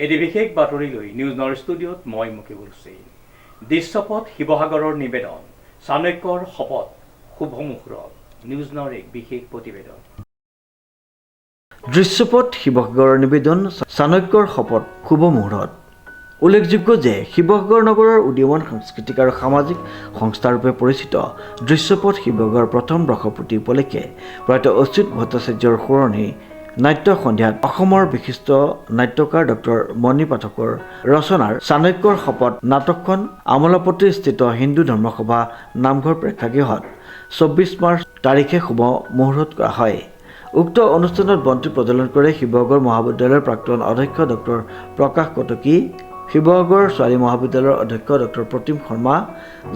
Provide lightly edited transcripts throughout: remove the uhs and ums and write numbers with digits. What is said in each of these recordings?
এটি বিশেষ বাতৰি লৈ নিউজ নৰ্থ ষ্টুডিঅ'ত মই মুকিবুল হুছেইন। দৃশ্যপথ শিৱসাগৰৰ নিবেদন চাণক্যৰ শপত শুভ মুহূৰ্ত। নিউজ নৰ্থ এক বিশেষ প্ৰতিবেদন। দৃশ্যপথ শিৱসাগৰৰ নিবেদন চাণক্যৰ শপত শুভ মুহূৰ্ত। উল্লেখযোগ্য যে শিৱসাগৰ নগৰৰ উদীয়মান সাংস্কৃতিক আৰু সামাজিক সংস্থাৰূপে পৰিচিত দৃশ্যপথ শিৱসাগৰ প্ৰথম বৰ্ষপূৰ্তি উপলক্ষে প্ৰয়াত অচ্যুত ভট্টাচাৰ্যৰ সোঁৱৰণি নাট্য সন্ধিয়াত অসমৰ বিশিষ্ট নাট্যকাৰ ডক্টৰ মণি পাঠকৰ ৰচনাৰ চাণক্যৰ শপত নাটকখন আমোলাপট্টিস্থিত হিন্দু ধৰ্মসভা নামঘৰ প্ৰেক্ষাগৃহত 24 মাৰ্চ তাৰিখে শুভ মুহূৰ্ত কৰা হয়। উক্ত অনুষ্ঠানত বন্তি প্ৰজ্বলন কৰে শিৱসাগৰ মহাবিদ্যালয়ৰ প্ৰাক্তন অধ্যক্ষ ডক্টৰ প্ৰকাশ কটকী, শিৱসাগৰ ছোৱালী মহাবিদ্যালয়ৰ অধ্যক্ষ ডক্টৰ প্ৰতিম শৰ্মা,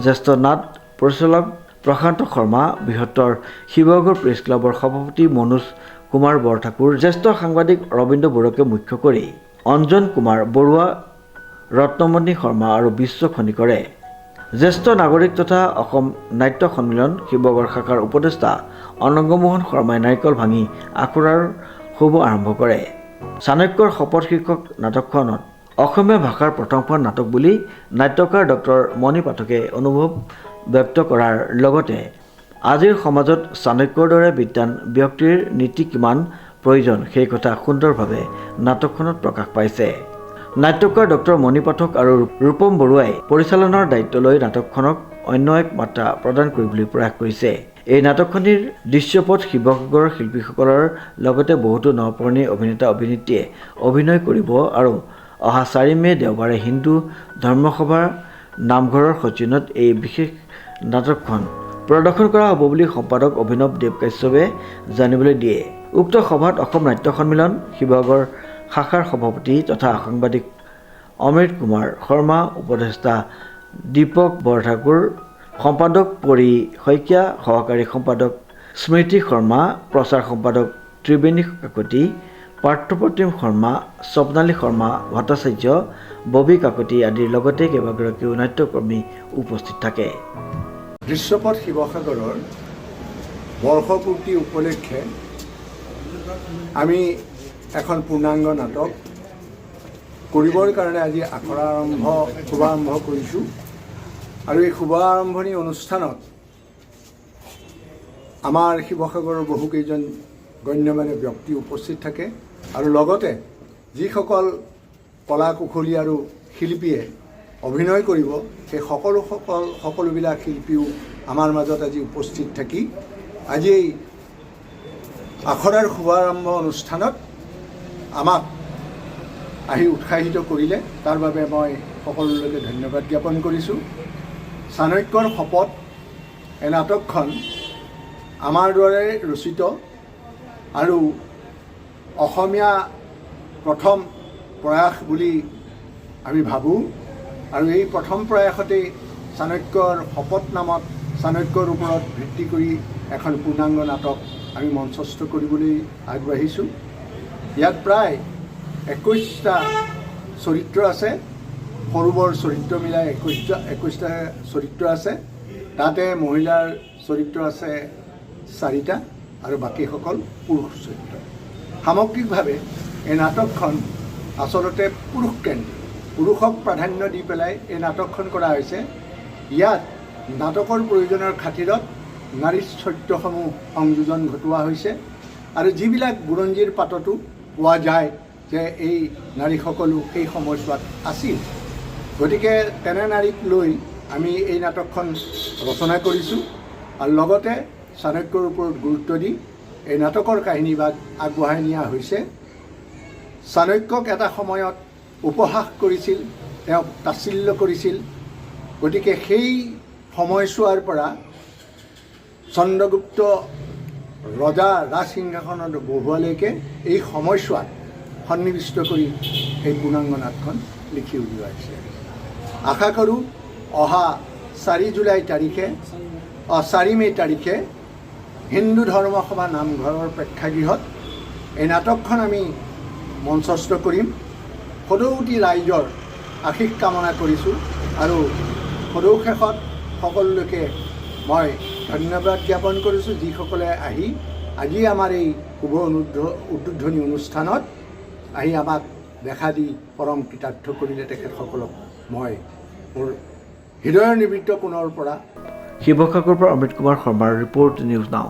জ্যেষ্ঠ নাট পৰিচালক প্ৰশান্ত শৰ্মা, বৃহত্তৰ শিৱসাগৰ প্ৰেছ ক্লাবৰ সভাপতি মনোজ কুমাৰ বৰঠাকুৰ, জ্যেষ্ঠ সাংবাদিক ৰবীন্দ্ৰ বৰুৱাকে মুখ্য কৰি অঞ্জন কুমাৰ বৰুৱা, ৰত্নমণি শৰ্মা আৰু বিশ্ব খনিকৰে, জ্যেষ্ঠ নাগৰিক তথা অসম নাট্য সন্মিলন শিৱসাগৰ শাখাৰ উপদেষ্টা অনঙ্গমোহন শৰ্মাই নাৰিকল ভাঙি আখৰাৰ শুভ আৰম্ভ কৰে। চাণক্যৰ শপত শীৰ্ষক নাটকখনত অসমীয়া ভাষাৰ প্ৰথমখন নাটক বুলি নাট্যকাৰ ডক্টৰ মণি পাঠকে অনুভৱ ব্যক্ত কৰাৰ লগতে আজিৰ সমাজত চাণক্যৰ দৰে বিদ্বান ব্যক্তিৰ নীতি কিমান প্ৰয়োজন সেই কথা সুন্দৰভাৱে নাটকখনত প্ৰকাশ পাইছে। নাট্যকাৰ ডক্টৰ মণি পাঠক আৰু ৰূপম বৰুৱাই পৰিচালনাৰ দায়িত্ব লৈ নাটকখনক অন্য এক মাত্ৰা প্ৰদান কৰিবলৈ প্ৰয়াস কৰিছে। এই নাটকখনিৰ দৃশ্যপথ শিৱসাগৰৰ শিল্পীসকলৰ লগতে বহুতো নৱপুৰণি অভিনেতা অভিনেত্ৰীয়ে অভিনয় কৰিব আৰু অহা 4 মে দেওবাৰে হিন্দু ধৰ্মসভাৰ নামঘৰৰ সচিনত এই বিশেষ নাটকখন প্ৰদৰ্শন কৰা হ'ব বুলি সম্পাদক অভিনৱ দেৱ কাশ্যপে জানিবলৈ দিয়ে। উক্ত সভাত অসম নাট্য সন্মিলন শিৱসাগৰ শাখাৰ সভাপতি তথা সাংবাদিক অমৃত কুমাৰ শৰ্মা, উপদেষ্টা দীপক বৰঠাকুৰ, সম্পাদক পৰি শইকীয়া, সহকাৰী সম্পাদক স্মৃতি শৰ্মা, প্ৰচাৰ সম্পাদক ত্ৰিবেণী কাকতি, পাৰ্থপ্ৰতিম শৰ্মা, স্বপ্নালী শৰ্মা ভট্টাচাৰ্য, ববী কাকতি আদিৰ লগতে কেইবাগৰাকীও নাট্যকৰ্মী উপস্থিত থাকে। দৃশ্যপথ শিৱসাগৰৰ বৰ্ষপূৰ্তি উপলক্ষে আমি এখন পূৰ্ণাংগ নাটক কৰিবৰ কাৰণে আজি শুভাৰম্ভ কৰিছোঁ আৰু এই শুভাৰম্ভণি অনুষ্ঠানত আমাৰ শিৱসাগৰৰ বহুকেইজন গণ্যমান্য ব্যক্তি উপস্থিত থাকে আৰু লগতে যিসকল কলা কুশলী আৰু শিল্পীয়ে অভিনয় কৰিব সেই সকলোবিলাক শিল্পীও আমাৰ মাজত আজি উপস্থিত থাকি আজি এই আখৰাৰ শুভাৰম্ভ অনুষ্ঠানত আমাক আহি উৎসাহিত কৰিলে, তাৰ বাবে মই সকলোলৈকে ধন্যবাদ জ্ঞাপন কৰিছোঁ। চাণক্যৰ শপত এই নাটকখন আমাৰ দৰে ৰচিত আৰু অসমীয়া প্ৰথম প্ৰয়াস বুলি আমি ভাবোঁ আৰু এই প্ৰথম প্ৰয়াসতেই চাণক্যৰ শপত নামত চাণক্যৰ ওপৰত ভিত্তি কৰি এখন পূৰ্ণাংগ নাটক আমি মঞ্চস্থ কৰিবলৈ আগবাঢ়িছোঁ। ইয়াত প্ৰায় 21টা চৰিত্ৰ আছে, সৰু বৰ চৰিত্ৰ মিলাই 21টা চৰিত্ৰ আছে। তাতে মহিলাৰ চৰিত্ৰ আছে 4টা আৰু বাকীসকল পুৰুষ চৰিত্ৰ। সামগ্ৰিকভাৱে এই নাটকখন আচলতে পুৰুষক প্ৰাধান্য দি পেলাই এই নাটকখন কৰা হৈছে। ইয়াত নাটকৰ প্ৰয়োজনৰ খাতিৰত নাৰীৰ চৰিত্ৰসমূহ সংযোজন ঘটোৱা হৈছে আৰু যিবিলাক বুৰঞ্জীৰ পাততো পোৱা যায় যে এই নাৰীসকলো সেই সময়ছোৱাত আছিল, গতিকে তেনে নাৰীক লৈ আমি এই নাটকখন ৰচনা কৰিছোঁ আৰু লগতে চাণক্যৰ ওপৰত গুৰুত্ব দি এই নাটকৰ কাহিনীভাগ আগবঢ়াই নিয়া হৈছে। চাণক্যক এটা সময়ত উপহাস কৰিছিল, তেওঁক তাচ্ছিল্য কৰিছিল, গতিকে সেই সময়ছোৱাৰ পৰা চন্দ্ৰগুপ্ত ৰজা ৰাজসিংহাসনত বহোৱালৈকে এই সময়ছোৱাত সন্নিৱিষ্ট কৰি এই পূৰ্ণাংগ নাটখন লিখি উলিওৱাইছে। আশা কৰোঁ অহা 4 মে তাৰিখে হিন্দু ধৰ্মসভা নামঘৰৰ প্ৰেক্ষাগৃহত এই নাটকখন আমি মঞ্চস্থ কৰিম। সদৌতি ৰাইজৰ আশীষ কামনা কৰিছোঁ আৰু সদৌশেষত সকলোলৈকে মই ধন্যবাদ জ্ঞাপন কৰিছোঁ যিসকলে আহি আজি আমাৰ এই শুভ উদ্বোধনী অনুষ্ঠানত আহি আমাক দেখা দি পৰম কৃতাৰ্থ কৰিলে তেখেতসকলক মই মোৰ হৃদয়ৰ নিমিত্ত পুনৰ পৰা। শিৱসাগৰৰ পৰা অমৃত কুমাৰ শৰ্মাৰ ৰিপৰ্ট নিউজ নাও।